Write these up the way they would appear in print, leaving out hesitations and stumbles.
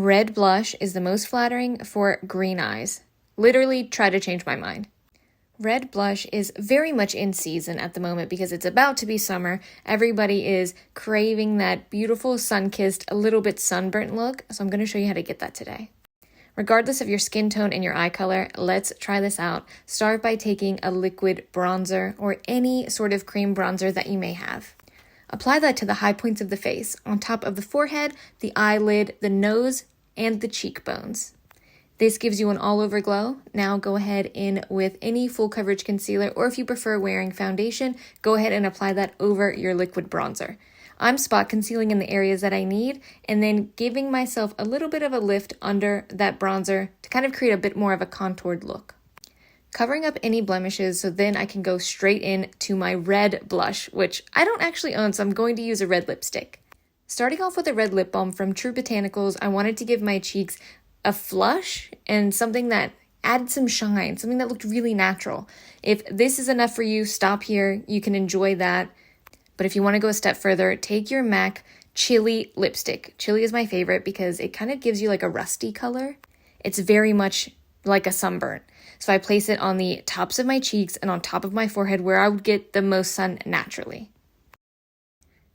Red blush is the most flattering for green eyes. Literally try to change my mind. Red blush is very much in season at the moment because it's about to be summer. Everybody is craving that beautiful sun-kissed, a little bit sunburnt look, so I'm going to show you how to get that today. Regardless of your skin tone and your eye color, let's try this out. Start by taking a liquid bronzer or any sort of cream bronzer that you may have. Apply that to the high points of the face, on top of the forehead, the eyelid, the nose, and the cheekbones. This gives you an all-over glow. Now go ahead in with any full coverage concealer, or if you prefer wearing foundation, go ahead and apply that over your liquid bronzer. I'm spot concealing in the areas that I need, and then giving myself a little bit of a lift under that bronzer to kind of create a bit more of a contoured look. Covering up any blemishes, so then I can go straight in to my red blush, which I don't actually own, so I'm going to use a red lipstick. Starting off with a red lip balm from True Botanicals, I wanted to give my cheeks a flush and something that added some shine, something that looked really natural. If this is enough for you, stop here. You can enjoy that. But if you want to go a step further, take your MAC Chili lipstick. Chili is my favorite because it kind of gives you like a rusty color. It's very much like a sunburn. So I place it on the tops of my cheeks and on top of my forehead where I would get the most sun naturally.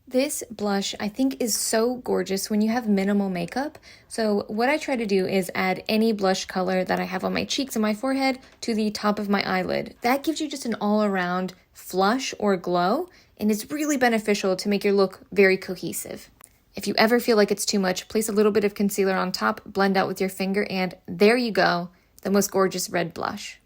This blush I think is so gorgeous when you have minimal makeup. So what I try to do is add any blush color that I have on my cheeks and my forehead to the top of my eyelid. That gives you just an all-around flush or glow, and it's really beneficial to make your look very cohesive. If you ever feel like it's too much, place a little bit of concealer on top, blend out with your finger, and there you go. The most gorgeous red blush.